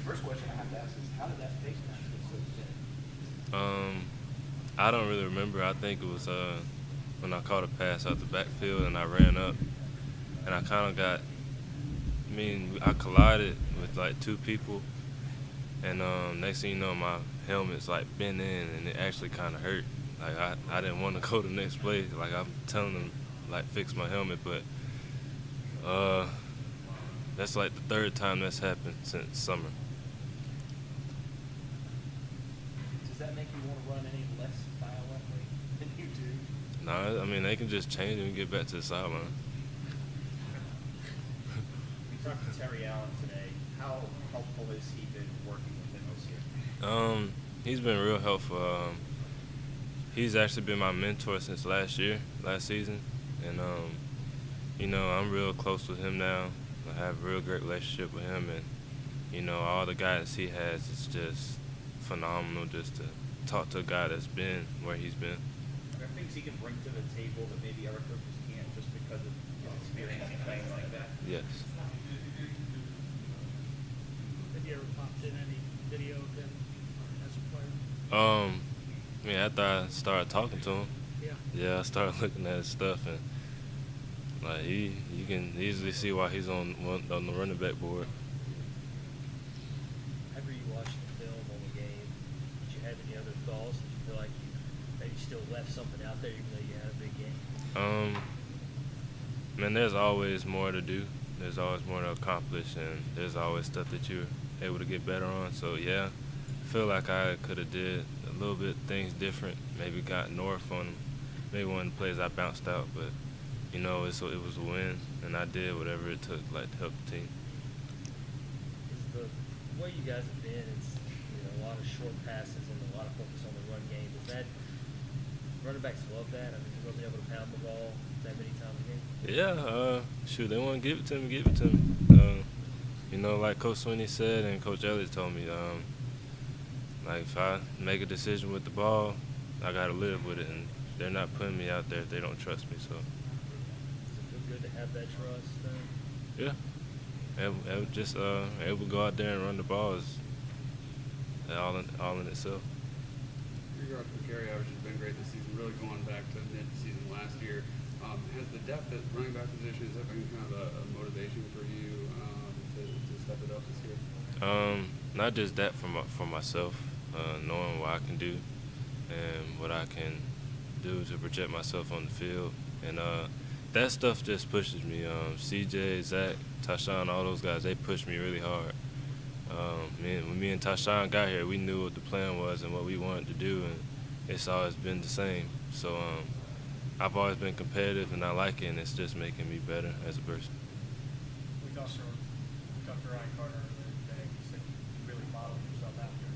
First question I have to ask is, how did that face mask get so thin? I don't really remember. I think it was when I caught a pass out the backfield and I ran up and I kind of got. I mean, I collided with like two people, and next thing you know, my helmet's like bent in, and it actually kind of hurt. Like I didn't want to go to the next play. Like I'm telling them, like fix my helmet, but uh, that's like the third time that's happened since summer. Does that make you want to run any less violently than you do? Nah, I mean they can just change it and get back to the sideline. We talked to Terry Allen today. How helpful has he been working with him this year? He's been real helpful. He's actually been my mentor since last season, and I'm real close with him now. I have a real great relationship with him, and all the guidance he has is just phenomenal. Just to talk to a guy that's been where he's been. Are there things he can bring to the table that maybe other coaches can't just because of his experience and playing like that? Yes. Have you ever popped in any video of him as a player? I mean, after I started talking to him, Yeah. yeah, I started looking at his stuff, and like you can easily see why he's on the running back board. After you watched the film on the game, did you have any other thoughts? Did you feel like you maybe still left something out there even though you had a big game? Man, there's always more to do. There's always more to accomplish, and there's always stuff that you're able to get better on. So yeah, I feel like I could have did a little bit things different. Maybe got north on maybe one of the plays I bounced out, but it was a win, and I did whatever it took, like to help the team. Is the way you guys have been, it's a lot of short passes and a lot of focus on the run game. Is that running backs love that? I mean, you being able to pound the ball that many times a game. Yeah, shoot, they want to give it to me, give it to me. Like Coach Sweeney said and Coach Elliott told me, like if I make a decision with the ball, I got to live with it, and they're not putting me out there if they don't trust me. So, Does it feel good to have that trust? yeah, just able to go out there and run the ball is all in itself. Your yards per carry average has been great this season, really going back to mid-season last year. Has the depth at running back position, has that been kind of a motivation for you to step it up this year? Not just that for myself, knowing what I can do and what I can do to project myself on the field, and that stuff just pushes me. CJ, Zach, Tashawn, all those guys, they push me really hard. When me and Tashawn got here, we knew what the plan was and what we wanted to do, and it's always been the same. So I've always been competitive, and I like it, and it's just making me better as a person. We talked to Ryan Carter earlier today. He said you really modeled yourself after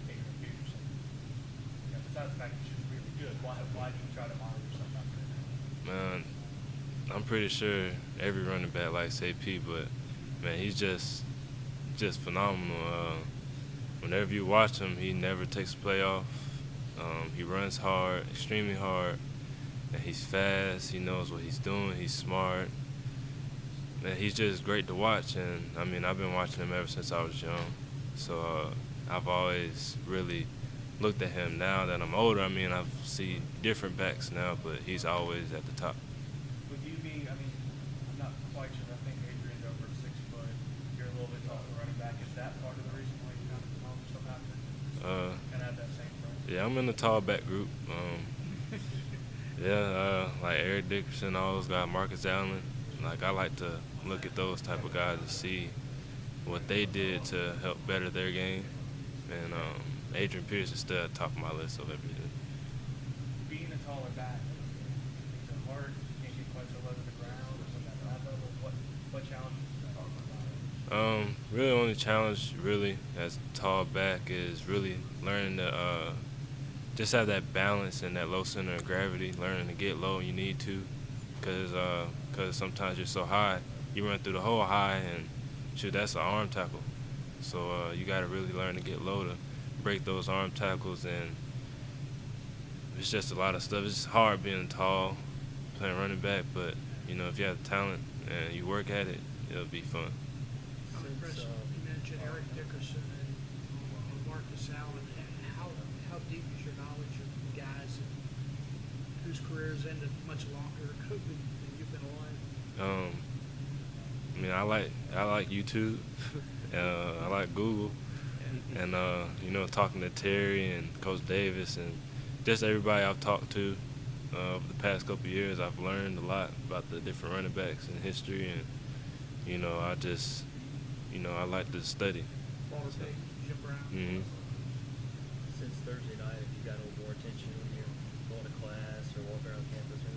Adrian Peterson. Besides the fact that she's really good, why do you try to model yourself after him? Man, I'm pretty sure every running back likes AP, but man, he's just phenomenal. Whenever you watch him, he never takes a play off. He runs hard, extremely hard, and he's fast. He knows what he's doing. He's smart. Man, he's just great to watch, and I mean, I've been watching him ever since I was young. So I've always really looked at him. Now that I'm older, I mean, I've seen different backs now, but he's always at the top. With you being, I'm not quite sure. I think Adrian's over 6 foot. You're a little bit taller running back. Is that part of the reason why you kind of model yourself after him? Kind of have that same frame? Yeah, I'm in the tall back group. Yeah, like Eric Dickerson, all those guys, Marcus Allen. Like I like to look at those type of guys to see what they did to help better their game. And Adrian Pierce is still at the top of my list of everything. Being a taller back, is it hard? You can't get quite so low to the ground or something at that level. What challenges do you talk about? Really, only challenge really as a tall back is really learning to just have that balance and that low center of gravity. Learning to get low when you need to, because sometimes you're so high, you run through the whole high, and shoot, that's an arm tackle. So you got to really learn to get low to break those arm tackles, and it's just a lot of stuff. It's hard being tall, playing running back, but if you have the talent and you work at it, it'll be fun. Since, Impression. You mentioned Eric Dickerson and Marcus Allen. How deep is your knowledge of the guys whose careers ended much longer ago than you've been alive? I mean, I like YouTube. I like Google, and you know, talking to Terry and Coach Davis and just everybody I've talked to over the past couple of years, I've learned a lot about the different running backs in history, and you know, I like to study. Walter Payton, Jim Brown. Mm-hmm. Since Thursday night, have you got a little more attention when you're going to class or walking around campus or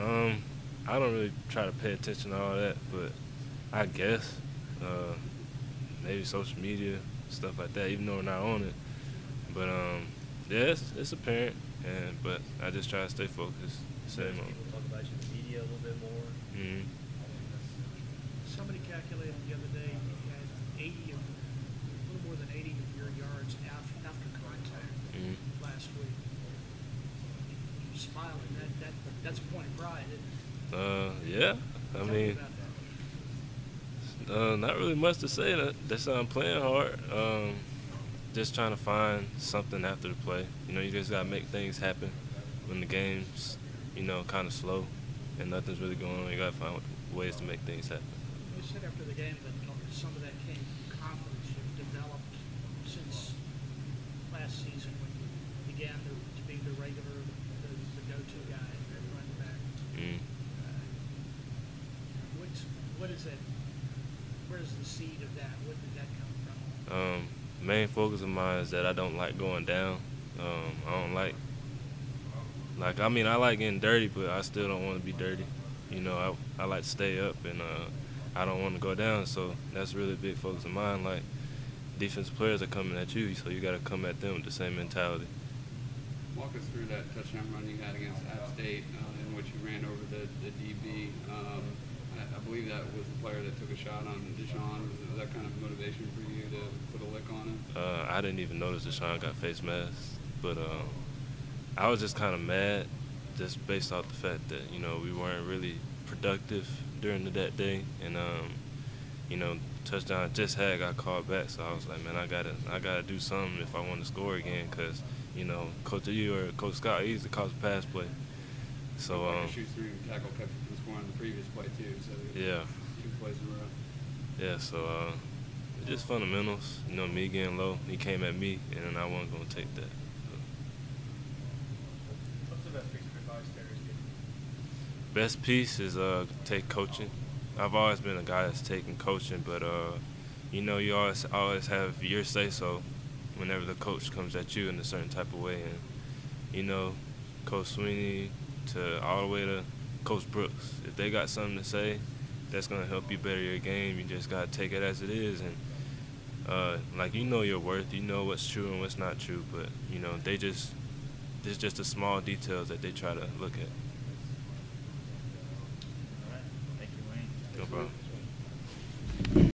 anything? I don't really try to pay attention to all that, but I guess maybe social media, stuff like that, even though we're not on it. But yeah, it's apparent, but I just try to stay focused. Same on. People talk about you in the media a little bit more. Mm-hmm. Somebody calculated the other day you had 80 of, a little more than 80 of your yards after contact last week. You're smiling. That's a point of pride, isn't it? Yeah. I Tell me mean, about that. not really much to say. That's I'm playing hard. Just trying to find something after the play. You know, you just gotta make things happen when the game's, you know, kind of slow and nothing's really going on. You gotta find ways to make things happen. You said after the game that some of that came from confidence you've developed since last season when you began to be the regular, the go-to guy at running back. What is that? Where is the seed of that? Where did that come from? Main focus of mine is that I don't like going down. I don't like I mean, I like getting dirty, but I still don't want to be dirty. You know, I like to stay up, and I don't want to go down, so that's really a big focus of mine. Like, defensive players are coming at you, so you got to come at them with the same mentality. Walk us through that touchdown run you had against App State, in which you ran over the DB. I believe that was the player that took a shot on Deshaun. Was that kind of motivation for you to put a lick on him? I didn't even notice Deshaun got face mask, but I was just kind of mad just based off the fact that, you know, we weren't really productive during that day, and you know, touchdown I just had got called back, so I was like, man, I gotta do something if I want to score again, because, you know, Coach E or Coach Scott, he used to call the pass play. So shoestring tackle kept you from scoring the previous play too. So yeah, 2 plays in a row. yeah. So just fundamentals. You know, me getting low, he came at me, and then I wasn't gonna take that. What's the best piece of advice Terry's given? Best piece is take coaching. I've always been a guy that's taken coaching, but you know, you always have your say so whenever the coach comes at you in a certain type of way, and you know, Coach Sweeney to all the way to Coach Brooks, if they got something to say that's gonna help you better your game, you just gotta take it as it is, and like, you know your worth, you know what's true and what's not true, but you know, there's just the small details that they try to look at. All right. Thank you, Wayne. No problem.